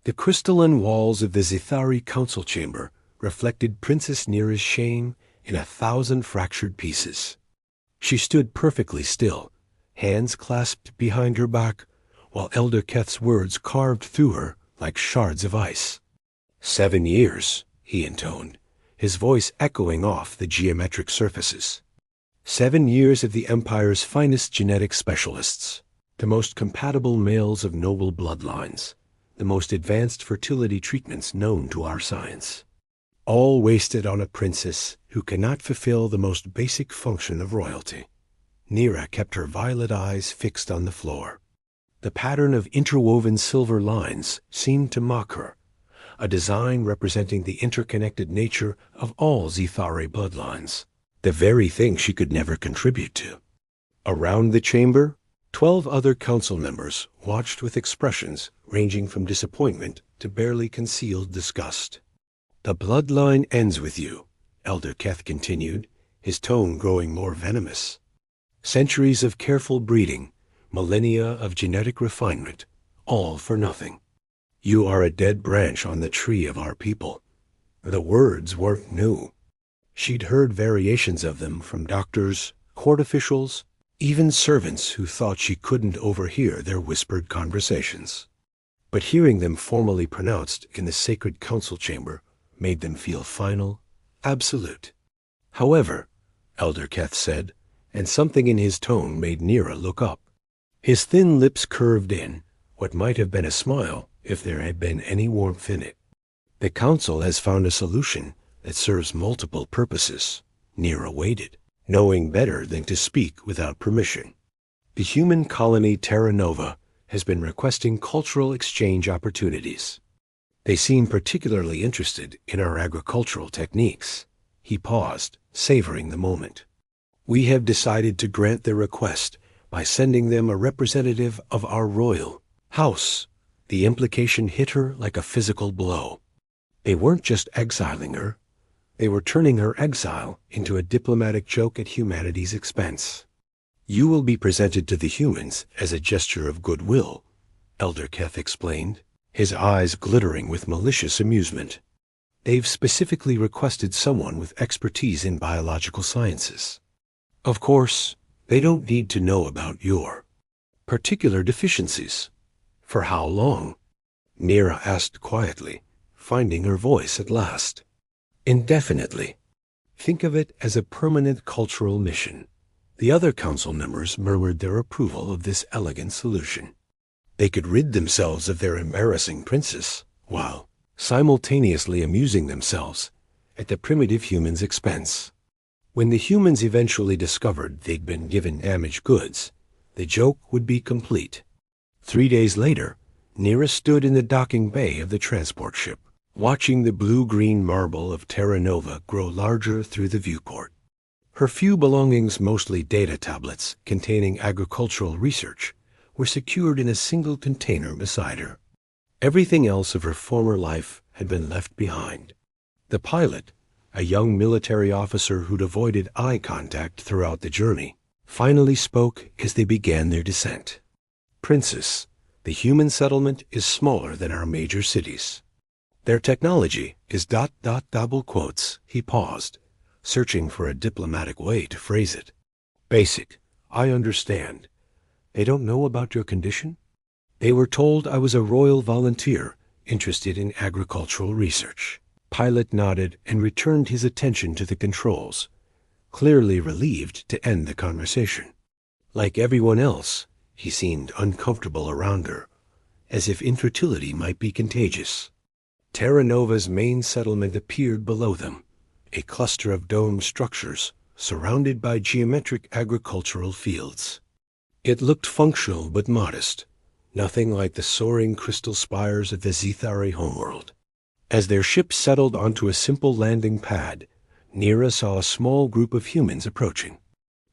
The crystalline walls of the Zithari council chamber reflected Princess Nira's shame in 1,000 fractured pieces. She stood perfectly still, hands clasped behind her back, while Elder Keth's words carved through her like shards of ice. 7 years, he intoned, his voice echoing off the geometric surfaces. 7 years of the Empire's finest genetic specialists, the most compatible males of noble bloodlines, the most advanced fertility treatments known to our science. All wasted on a princess who cannot fulfill the most basic function of royalty. Nira kept her violet eyes fixed on the floor. The pattern of interwoven silver lines seemed to mock her, a design representing the interconnected nature of all Zithari bloodlines, the very thing she could never contribute to. Around the chamber, 12 other council members watched with expressions ranging from disappointment to barely concealed disgust. "The bloodline ends with you," Elder Keth continued, his tone growing more venomous. "Centuries of careful breeding, millennia of genetic refinement, all for nothing. You are a dead branch on the tree of our people." The words weren't new. She'd heard variations of them from doctors, court officials, even servants who thought she couldn't overhear their whispered conversations. But hearing them formally pronounced in the sacred council chamber made them feel final, absolute. "However," Elder Keth said, and something in his tone made Nira look up. His thin lips curved in, what might have been a smile if there had been any warmth in it. "The council has found a solution that serves multiple purposes." Nira waited, knowing better than to speak without permission. "The human colony Terra Nova has been requesting cultural exchange opportunities. They seem particularly interested in our agricultural techniques." He paused, savoring the moment. "We have decided to grant their request by sending them a representative of our royal house." The implication hit her like a physical blow. They weren't just exiling her. They were turning her exile into a diplomatic joke at humanity's expense. "You will be presented to the humans as a gesture of goodwill," Elder Keth explained, his eyes glittering with malicious amusement. "They've specifically requested someone with expertise in biological sciences. Of course, they don't need to know about your particular deficiencies." "For how long?" Nira asked quietly, finding her voice at last. "Indefinitely. Think of it as a permanent cultural mission." The other council members murmured their approval of this elegant solution. They could rid themselves of their embarrassing princess, while simultaneously amusing themselves at the primitive humans' expense. When the humans eventually discovered they'd been given damaged goods, the joke would be complete. 3 days later, Nira stood in the docking bay of the transport ship, watching the blue-green marble of Terra Nova grow larger through the viewport. Her few belongings, mostly data tablets containing agricultural research, were secured in a single container beside her. Everything else of her former life had been left behind. The pilot, a young military officer who'd avoided eye contact throughout the journey, finally spoke as they began their descent. "Princess, the human settlement is smaller than our major cities. Their technology is ... double quotes." He paused, searching for a diplomatic way to phrase it. "Basic, I understand. They don't know about your condition?" "They were told I was a royal volunteer interested in agricultural research." Pilot nodded and returned his attention to the controls, clearly relieved to end the conversation. Like everyone else, he seemed uncomfortable around her, as if infertility might be contagious. Terra Nova's main settlement appeared below them, a cluster of domed structures surrounded by geometric agricultural fields. It looked functional but modest, nothing like the soaring crystal spires of the Zithari homeworld. As their ship settled onto a simple landing pad, Nira saw a small group of humans approaching.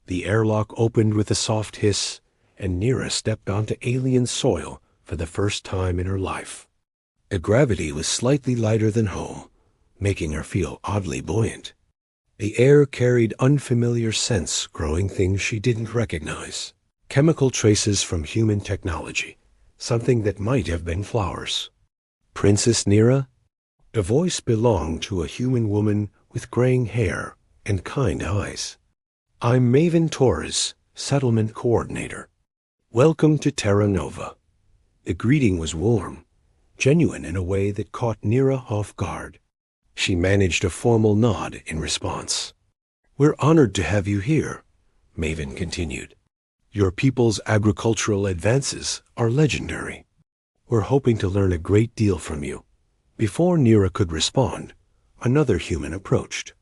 The airlock opened with a soft hiss, and Nira stepped onto alien soil for the first time in her life. The gravity was slightly lighter than home, making her feel oddly buoyant. The air carried unfamiliar scents, growing things she didn't recognize. Chemical traces from human technology, something that might have been flowers. Princess Nira? The voice belonged to a human woman with graying hair and kind eyes. I'm Maven Torres, Settlement Coordinator. Welcome to Terra Nova. The greeting was warm, genuine in a way that caught Nira off guard. She managed a formal nod in response. We're honored to have you here, Maven continued. Your people's agricultural advances are legendary. We're hoping to learn a great deal from you. Before Nira could respond, another human approached.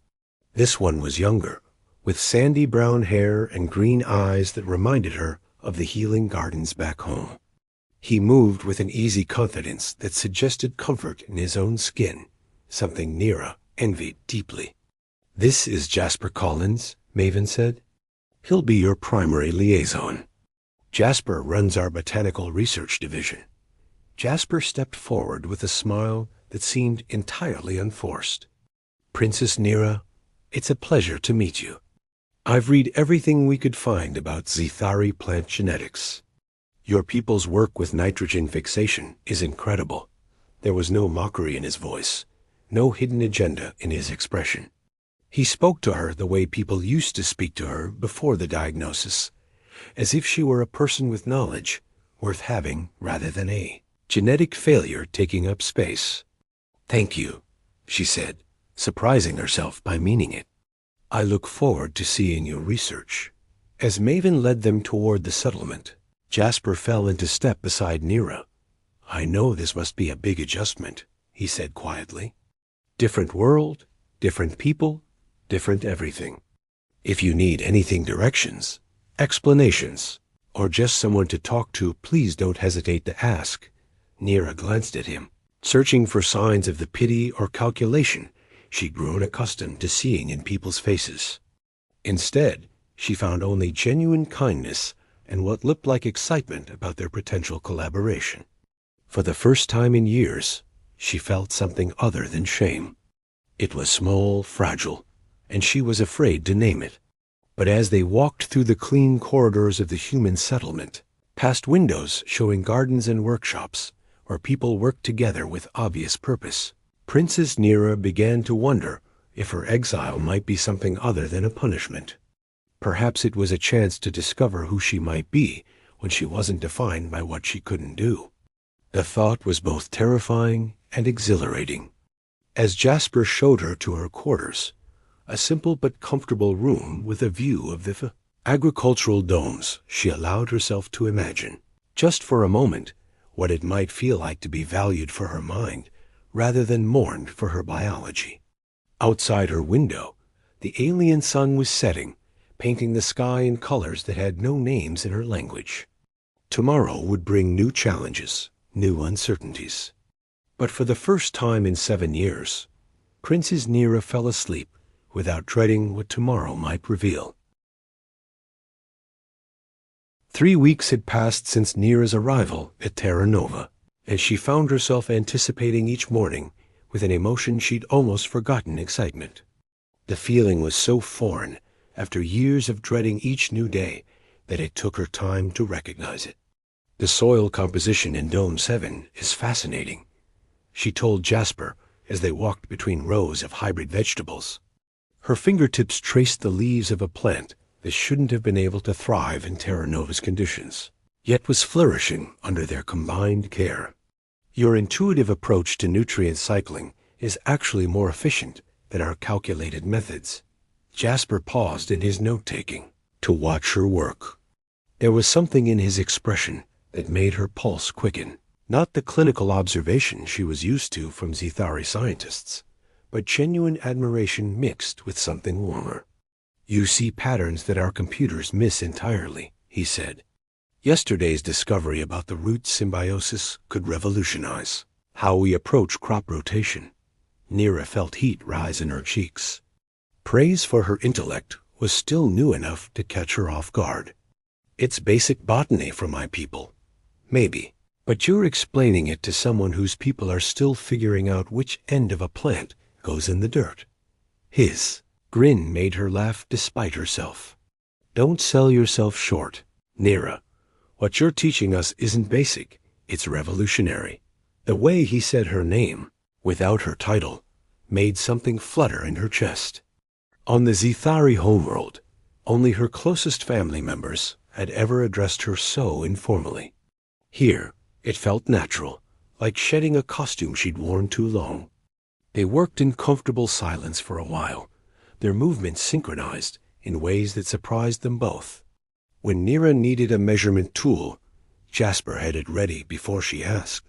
This one was younger, with sandy brown hair and green eyes that reminded her of the healing gardens back home. He moved with an easy confidence that suggested comfort in his own skin, something Nira envied deeply. This is Jasper Collins, Maven said. He'll be your primary liaison. Jasper runs our botanical research division. Jasper stepped forward with a smile that seemed entirely unforced. Princess Nira, it's a pleasure to meet you. I've read everything we could find about Zithari plant genetics. Your people's work with nitrogen fixation is incredible. There was no mockery in his voice, no hidden agenda in his expression. He spoke to her the way people used to speak to her before the diagnosis, as if she were a person with knowledge, worth having rather than a genetic failure taking up space. Thank you, she said, surprising herself by meaning it. I look forward to seeing your research. As Maven led them toward the settlement, Jasper fell into step beside Nira. I know this must be a big adjustment, he said quietly. Different world, different people, different everything. If you need anything directions, explanations, or just someone to talk to, please don't hesitate to ask. Nira glanced at him, searching for signs of the pity or calculation she'd grown accustomed to seeing in people's faces. Instead, she found only genuine kindness and what looked like excitement about their potential collaboration. For the first time in years, she felt something other than shame. It was small, fragile, and she was afraid to name it. But as they walked through the clean corridors of the human settlement, past windows showing gardens and workshops where people worked together with obvious purpose, Princess Nira began to wonder if her exile might be something other than a punishment. Perhaps it was a chance to discover who she might be when she wasn't defined by what she couldn't do. The thought was both terrifying and exhilarating. As Jasper showed her to her quarters, a simple but comfortable room with a view of the agricultural domes, she allowed herself to imagine, just for a moment, what it might feel like to be valued for her mind rather than mourned for her biology. Outside her window, the alien sun was setting, painting the sky in colors that had no names in her language. Tomorrow would bring new challenges, new uncertainties. But for the first time in 7 years, Princess Nira fell asleep without dreading what tomorrow might reveal. 3 weeks had passed since Nira's arrival at Terra Nova, and she found herself anticipating each morning with an emotion she'd almost forgotten excitement. The feeling was so foreign after years of dreading each new day that it took her time to recognize it. The soil composition in Dome 7 is fascinating, she told Jasper as they walked between rows of hybrid vegetables. Her fingertips traced the leaves of a plant that shouldn't have been able to thrive in Terra Nova's conditions, yet was flourishing under their combined care. Your intuitive approach to nutrient cycling is actually more efficient than our calculated methods. Jasper paused in his note-taking to watch her work. There was something in his expression that made her pulse quicken, not the clinical observation she was used to from Zithari scientists, but genuine admiration mixed with something warmer. You see patterns that our computers miss entirely, he said. Yesterday's discovery about the root symbiosis could revolutionize how we approach crop rotation. Nira felt heat rise in her cheeks. Praise for her intellect was still new enough to catch her off guard. It's basic botany for my people. Maybe. But you're explaining it to someone whose people are still figuring out which end of a plant goes in the dirt. His grin made her laugh despite herself. Don't sell yourself short, Nira. What you're teaching us isn't basic, it's revolutionary. The way he said her name, without her title, made something flutter in her chest. On the Zithari homeworld, only her closest family members had ever addressed her so informally. Here, it felt natural, like shedding a costume she'd worn too long. They worked in comfortable silence for a while, their movements synchronized in ways that surprised them both. When Nira needed a measurement tool, Jasper had it ready before she asked.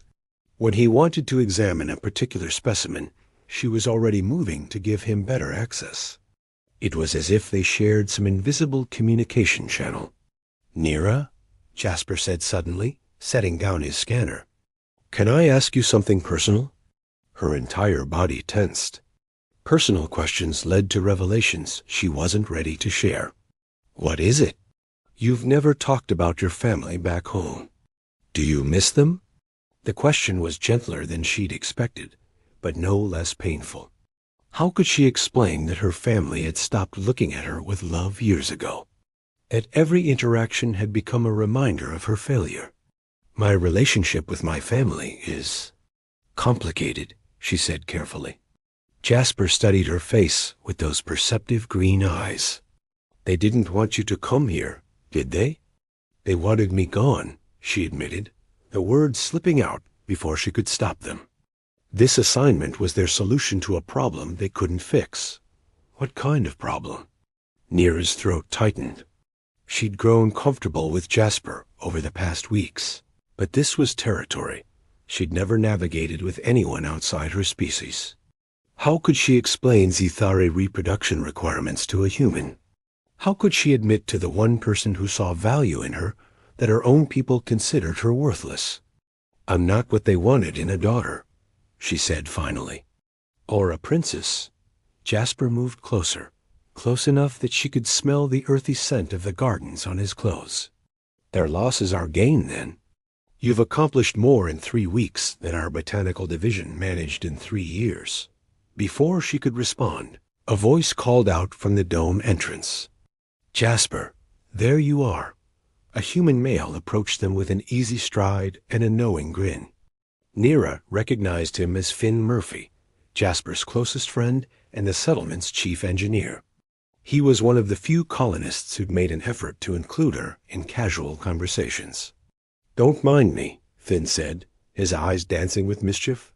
When he wanted to examine a particular specimen, she was already moving to give him better access. It was as if they shared some invisible communication channel. "Nira?" Jasper said suddenly, setting down his scanner. "Can I ask you something personal?" Her entire body tensed. Personal questions led to revelations she wasn't ready to share. "What is it?" "You've never talked about your family back home. Do you miss them?" The question was gentler than she'd expected, but no less painful. How could she explain that her family had stopped looking at her with love years ago? That every interaction had become a reminder of her failure. "My relationship with my family is complicated," she said carefully. Jasper studied her face with those perceptive green eyes. "They didn't want you to come here, did they?" "They wanted me gone," she admitted, the words slipping out before she could stop them. This assignment was their solution to a problem they couldn't fix. What kind of problem? Nira's throat tightened. She'd grown comfortable with Jasper over the past weeks, but this was territory she'd never navigated with anyone outside her species. How could she explain Zithari reproduction requirements to a human? How could she admit to the one person who saw value in her that her own people considered her worthless? "I'm not what they wanted in a daughter," she said finally. "Or a princess." Jasper moved closer, close enough that she could smell the earthy scent of the gardens on his clothes. "Their loss is our gain, then. You've accomplished more in 3 weeks than our botanical division managed in 3 years. Before she could respond, a voice called out from the dome entrance. "Jasper, there you are." A human male approached them with an easy stride and a knowing grin. Nira recognized him as Finn Murphy, Jasper's closest friend and the settlement's chief engineer. He was one of the few colonists who'd made an effort to include her in casual conversations. "Don't mind me," Finn said, his eyes dancing with mischief.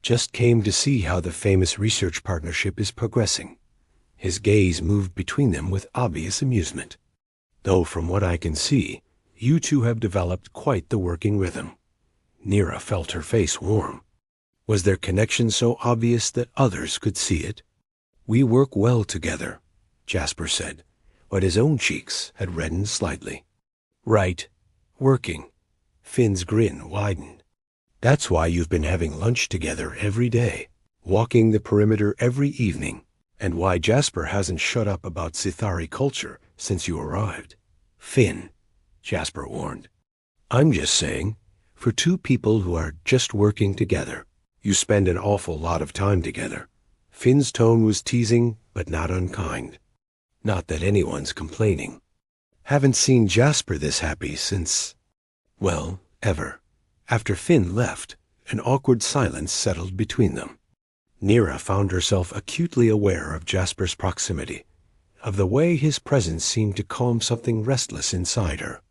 "Just came to see how the famous research partnership is progressing." His gaze moved between them with obvious amusement. "Though from what I can see, you two have developed quite the working rhythm." Nira felt her face warm. Was their connection so obvious that others could see it? "We work well together," Jasper said, but his own cheeks had reddened slightly. "Right. Working." Finn's grin widened. "That's why you've been having lunch together every day, walking the perimeter every evening, and why Jasper hasn't shut up about Zithari culture since you arrived." "Finn," Jasper warned. "I'm just saying, for two people who are just working together, you spend an awful lot of time together." Finn's tone was teasing, but not unkind. "Not that anyone's complaining. Haven't seen Jasper this happy since, well, ever." After Finn left, an awkward silence settled between them. Nira found herself acutely aware of Jasper's proximity, of the way his presence seemed to calm something restless inside her.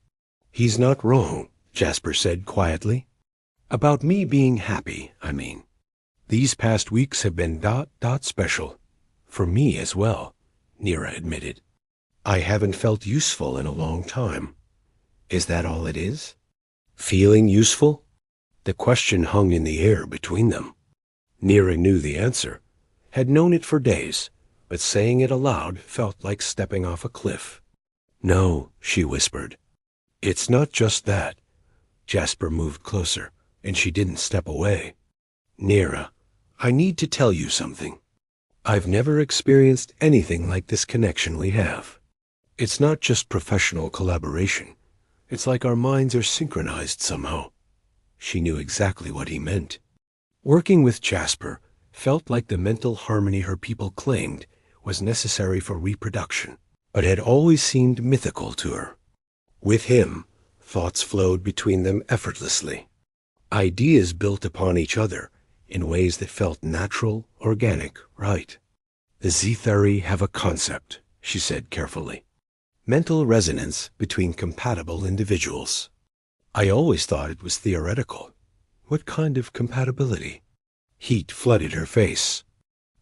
"He's not wrong," Jasper said quietly. "About me being happy, I mean. These past weeks have been special. For me as well," Nira admitted. "I haven't felt useful in a long time." "Is that all it is? Feeling useful?" The question hung in the air between them. Nira knew the answer, had known it for days, but saying it aloud felt like stepping off a cliff. "No," she whispered. "It's not just that." Jasper moved closer, and she didn't step away. "Nira, I need to tell you something. I've never experienced anything like this connection we have. It's not just professional collaboration. It's like our minds are synchronized somehow." She knew exactly what he meant. Working with Jasper felt like the mental harmony her people claimed was necessary for reproduction, but had always seemed mythical to her. With him, thoughts flowed between them effortlessly. Ideas built upon each other in ways that felt natural, organic, right. The Zethari have a concept, she said carefully. Mental resonance between compatible individuals. I always thought it was theoretical. What kind of compatibility? Heat flooded her face.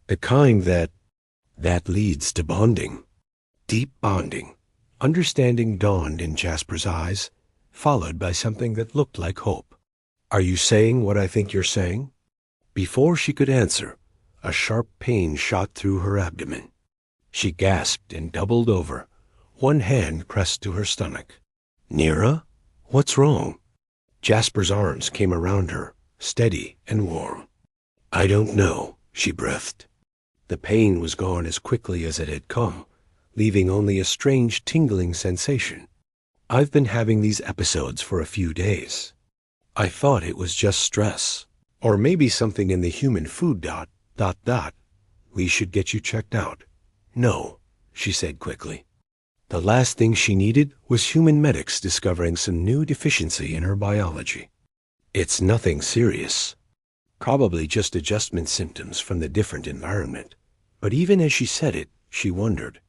The kind that leads to bonding. Deep bonding. Understanding dawned in Jasper's eyes, followed by something that looked like hope. Are you saying what I think you're saying? Before she could answer, a sharp pain shot through her abdomen. She gasped and doubled over, one hand pressed to her stomach. Nira? What's wrong? Jasper's arms came around her, steady and warm. I don't know, she breathed. The pain was gone as quickly as it had come, leaving only a strange tingling sensation. I've been having these episodes for a few days. I thought it was just stress, or maybe something in the human food ... We should get you checked out. No, she said quickly. The last thing she needed was human medics discovering some new deficiency in her biology. It's nothing serious. Probably just adjustment symptoms from the different environment. But even as she said it, she wondered.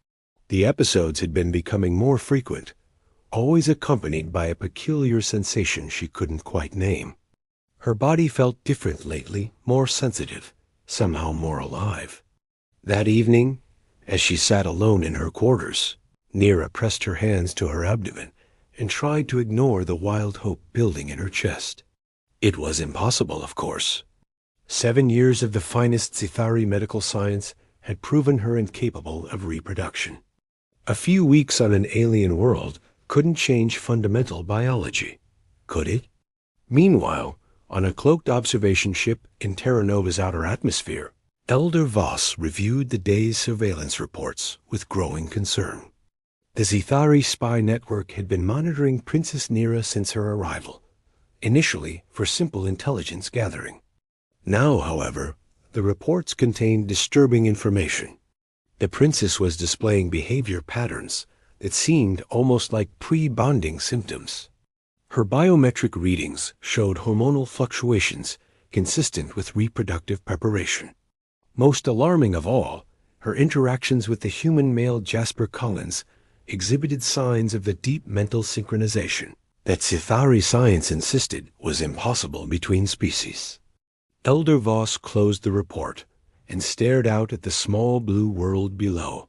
The episodes had been becoming more frequent, always accompanied by a peculiar sensation she couldn't quite name. Her body felt different lately, more sensitive, somehow more alive. That evening, as she sat alone in her quarters, Nira pressed her hands to her abdomen and tried to ignore the wild hope building in her chest. It was impossible, of course. 7 years of the finest Zethari medical science had proven her incapable of reproduction. A few weeks on an alien world couldn't change fundamental biology, could it? Meanwhile, on a cloaked observation ship in Terra Nova's outer atmosphere, Elder Voss reviewed the day's surveillance reports with growing concern. The Zethari spy network had been monitoring Princess Nira since her arrival, initially for simple intelligence gathering. Now, however, the reports contained disturbing information. The princess was displaying behavior patterns that seemed almost like pre-bonding symptoms. Her biometric readings showed hormonal fluctuations consistent with reproductive preparation. Most alarming of all, her interactions with the human male Jasper Collins exhibited signs of the deep mental synchronization that Zethari science insisted was impossible between species. Elder Voss closed the report and stared out at the small blue world below.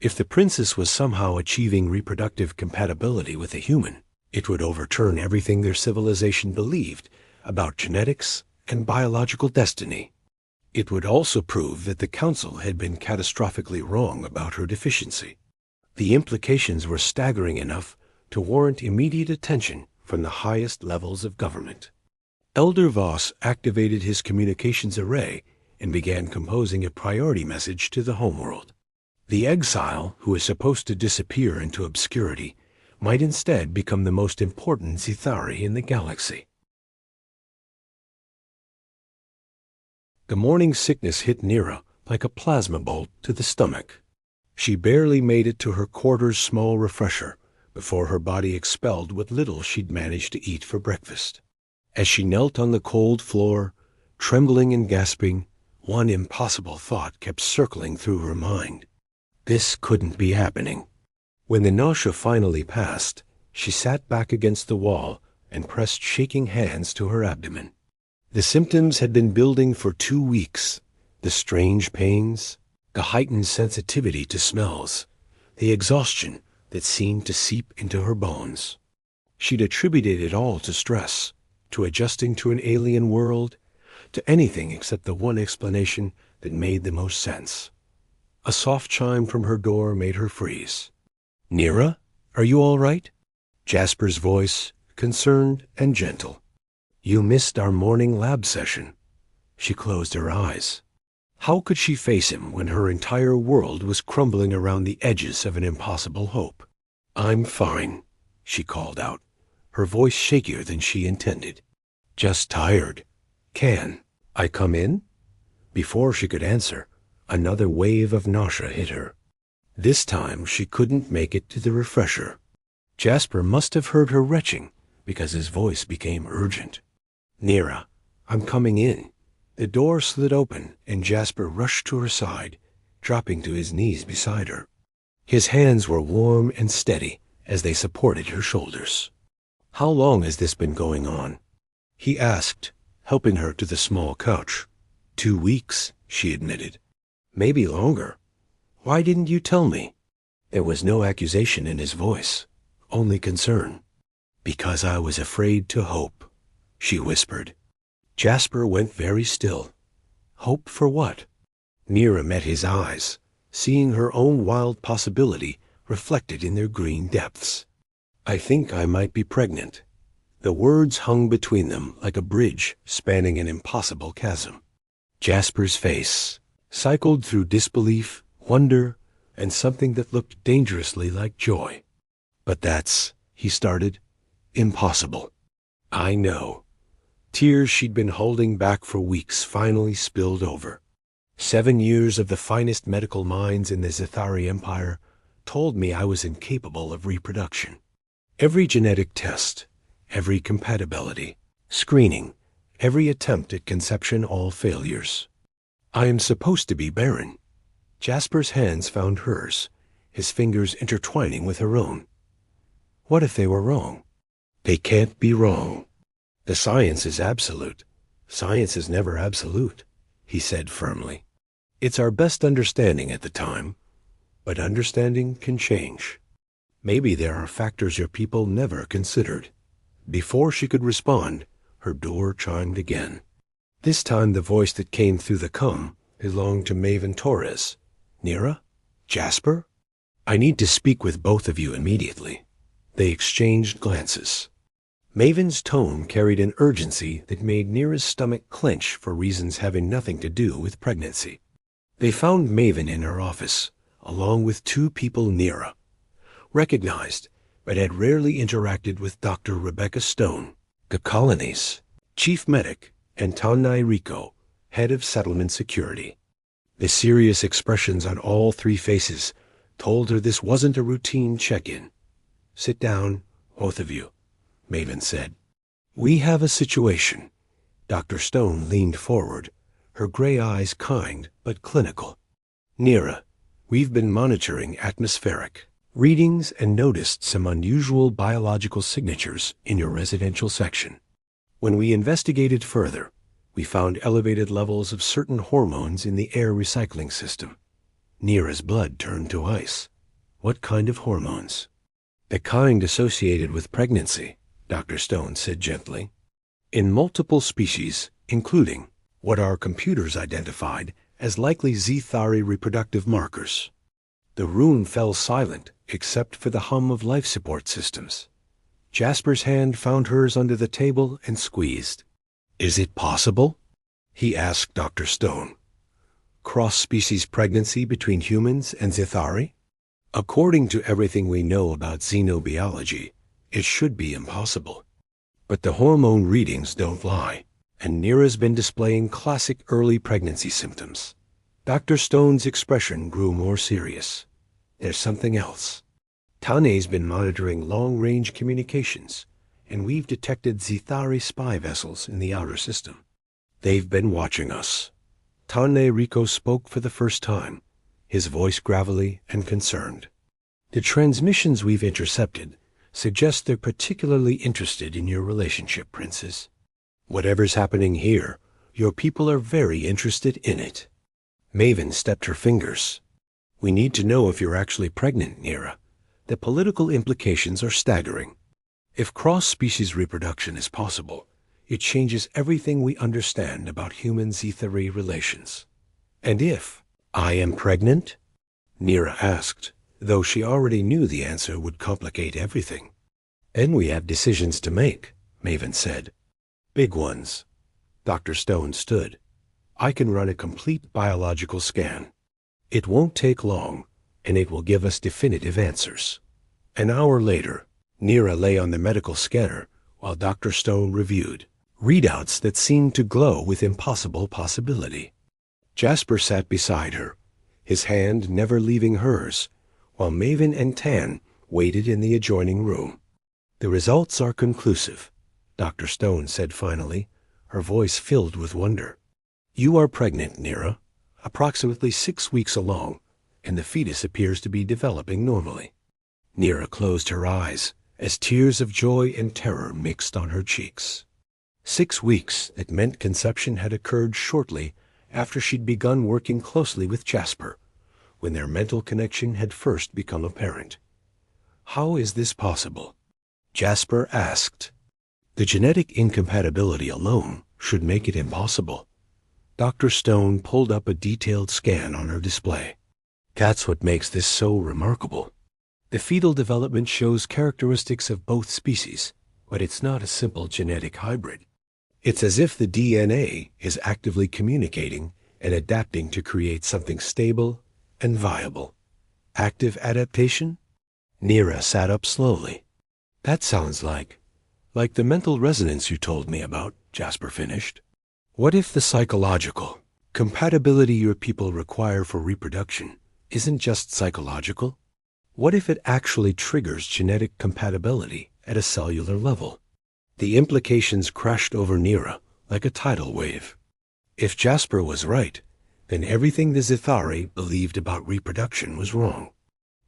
If the princess was somehow achieving reproductive compatibility with a human, it would overturn everything their civilization believed about genetics and biological destiny. It would also prove that the Council had been catastrophically wrong about her deficiency. The implications were staggering enough to warrant immediate attention from the highest levels of government. Elder Voss activated his communications array and began composing a priority message to the homeworld. The exile, who is supposed to disappear into obscurity, might instead become the most important Zethari in the galaxy. The morning sickness hit Nira like a plasma bolt to the stomach. She barely made it to her quarter's small refresher before her body expelled what little she'd managed to eat for breakfast. As she knelt on the cold floor, trembling and gasping, one impossible thought kept circling through her mind. This couldn't be happening. When the nausea finally passed, she sat back against the wall and pressed shaking hands to her abdomen. The symptoms had been building for 2 weeks. The strange pains, the heightened sensitivity to smells, the exhaustion that seemed to seep into her bones. She'd attributed it all to stress, to adjusting to an alien world, to anything except the one explanation that made the most sense. A soft chime from her door made her freeze. Nira, are you all right? Jasper's voice, concerned and gentle. You missed our morning lab session. She closed her eyes. How could she face him when her entire world was crumbling around the edges of an impossible hope? I'm fine, she called out, her voice shakier than she intended. Just tired. Can I come in? Before she could answer, another wave of nausea hit her. This time she couldn't make it to the refresher. Jasper must have heard her retching, because his voice became urgent. "Nira, I'm coming in." The door slid open, and Jasper rushed to her side, dropping to his knees beside her. His hands were warm and steady as they supported her shoulders. "How long has this been going on?" he asked, helping her to the small couch. 2 weeks, she admitted. "Maybe longer. Why didn't you tell me?" There was no accusation in his voice, only concern. "Because I was afraid to hope," she whispered. Jasper went very still. Hope for what? Nira met his eyes, seeing her own wild possibility reflected in their green depths. "I think I might be pregnant." The words hung between them like a bridge spanning an impossible chasm. Jasper's face cycled through disbelief, wonder, and something that looked dangerously like joy. "But that's," he started, "impossible." "I know." Tears she'd been holding back for weeks finally spilled over. 7 years of the finest medical minds in the Zithari Empire told me I was incapable of reproduction. Every genetic test, every compatibility, screening, every attempt at conception, all failures. I am supposed to be barren. Jasper's hands found hers, his fingers intertwining with her own. What if they were wrong? They can't be wrong. The science is absolute. Science is never absolute, he said firmly. It's our best understanding at the time, but understanding can change. Maybe there are factors your people never considered. Before she could respond, her door chimed again. This time the voice that came through the com belonged to Maven Torres. "Nira? Jasper? I need to speak with both of you immediately." They exchanged glances. Maven's tone carried an urgency that made Nira's stomach clench for reasons having nothing to do with pregnancy. They found Maven in her office, along with 2 people Nira recognized, but had rarely interacted with Dr. Rebecca Stone, the colony's chief medic, and Tanai Rico, head of settlement security. The serious expressions on all 3 faces told her this wasn't a routine check-in. "Sit down, both of you," Maven said. "We have a situation." Dr. Stone leaned forward, her gray eyes kind but clinical. "Nira, we've been monitoring atmospheric readings and noticed some unusual biological signatures in your residential section. When we investigated further, we found elevated levels of certain hormones in the air recycling system." Nira's blood turned to ice. "What kind of hormones?" "The kind associated with pregnancy," Dr. Stone said gently. "In multiple species, including what our computers identified as likely Zithari reproductive markers." The room fell silent except for the hum of life support systems. Jasper's hand found hers under the table and squeezed. "Is it possible?" he asked Dr. Stone. "Cross-species pregnancy between humans and Zithari? According to everything we know about xenobiology, it should be impossible. But the hormone readings don't lie, and Nira's been displaying classic early pregnancy symptoms." Dr. Stone's expression grew more serious. "There's something else. Tane's been monitoring long-range communications, and we've detected Zithari spy vessels in the outer system. They've been watching us." Tane Rico spoke for the first time, his voice gravelly and concerned. "The transmissions we've intercepted suggest they're particularly interested in your relationship, Princess. Whatever's happening here, your people are very interested in it." Maven stepped her fingers. "We need to know if you're actually pregnant, Nira. The political implications are staggering. If cross-species reproduction is possible, it changes everything we understand about human-Zithari relations." "And if I am pregnant?" Nira asked, though she already knew the answer would complicate everything. "Then we have decisions to make," Maven said. "Big ones." Dr. Stone stood. "I can run a complete biological scan. It won't take long, and it will give us definitive answers." An hour later, Nira lay on the medical scanner while Dr. Stone reviewed readouts that seemed to glow with impossible possibility. Jasper sat beside her, his hand never leaving hers, while Maven and Tan waited in the adjoining room. "The results are conclusive," Dr. Stone said finally, her voice filled with wonder. "You are pregnant, Nira, approximately 6 weeks along, and the fetus appears to be developing normally." Nira closed her eyes as tears of joy and terror mixed on her cheeks. 6 weeks, it meant conception had occurred shortly after she'd begun working closely with Jasper, when their mental connection had first become apparent. "How is this possible?" Jasper asked. "The genetic incompatibility alone should make it impossible." Dr. Stone pulled up a detailed scan on her display. "That's what makes this so remarkable. The fetal development shows characteristics of both species, but it's not a simple genetic hybrid. It's as if the DNA is actively communicating and adapting to create something stable and viable." "Active adaptation?" Nira sat up slowly. "That sounds like the mental resonance you told me about," Jasper finished. "What if the psychological compatibility your people require for reproduction isn't just psychological? What if it actually triggers genetic compatibility at a cellular level?" The implications crashed over Nira like a tidal wave. If Jasper was right, then everything the Zithari believed about reproduction was wrong.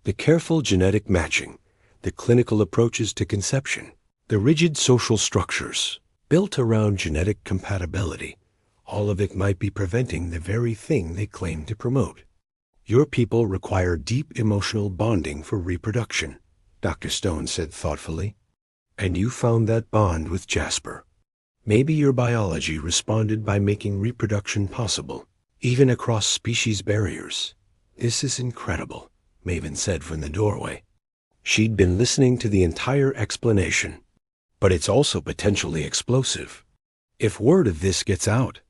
The careful genetic matching, the clinical approaches to conception, the rigid social structures built around genetic compatibility, all of it might be preventing the very thing they claim to promote. "Your people require deep emotional bonding for reproduction," Dr. Stone said thoughtfully. "And you found that bond with Jasper. Maybe your biology responded by making reproduction possible, even across species barriers." "This is incredible," Maven said from the doorway. She'd been listening to the entire explanation. "But it's also potentially explosive. If word of this gets out,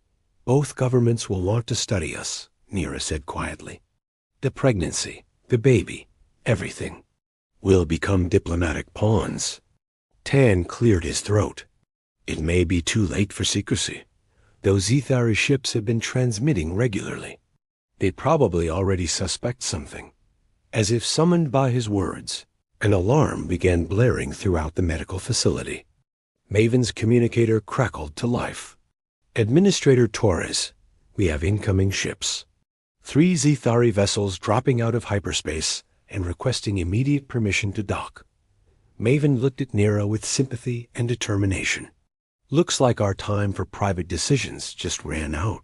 both governments will want to study us," Nira said quietly. "The pregnancy, the baby, everything. We'll become diplomatic pawns." Tan cleared his throat. "It may be too late for secrecy. Those Zithari ships have been transmitting regularly. They'd probably already suspect something." As if summoned by his words, an alarm began blaring throughout the medical facility. Maven's communicator crackled to life. "Administrator Torres, we have incoming ships. 3 Zithari vessels dropping out of hyperspace and requesting immediate permission to dock." Maven looked at Nira with sympathy and determination. "Looks like our time for private decisions just ran out."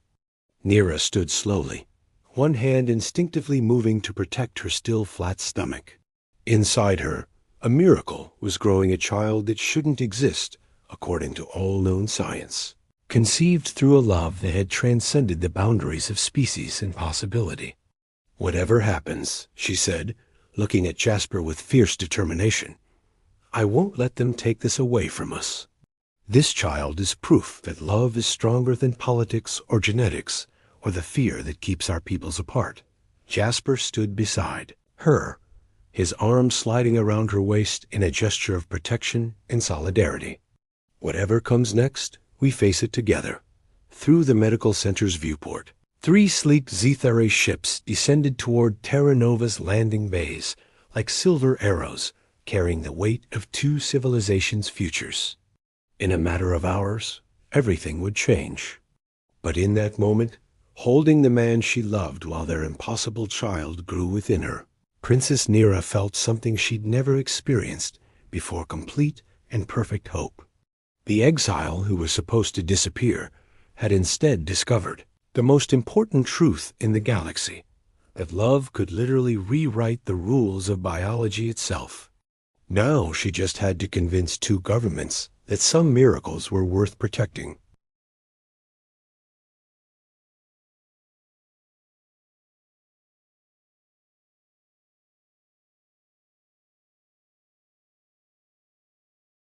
Nira stood slowly, one hand instinctively moving to protect her still flat stomach. Inside her, a miracle was growing, a child that shouldn't exist according to all known science, conceived through a love that had transcended the boundaries of species and possibility. "Whatever happens," she said, looking at Jasper with fierce determination, "I won't let them take this away from us. This child is proof that love is stronger than politics or genetics or the fear that keeps our peoples apart." Jasper stood beside her, his arms sliding around her waist in a gesture of protection and solidarity. "Whatever comes next, we face it together." Through the medical center's viewport, 3 sleek Zithari ships descended toward Terra Nova's landing bays like silver arrows carrying the weight of 2 civilizations' futures. In a matter of hours, everything would change. But in that moment, holding the man she loved while their impossible child grew within her, Princess Nira felt something she'd never experienced before: complete and perfect hope. The exile who was supposed to disappear had instead discovered the most important truth in the galaxy, that love could literally rewrite the rules of biology itself. Now she just had to convince 2 governments that some miracles were worth protecting.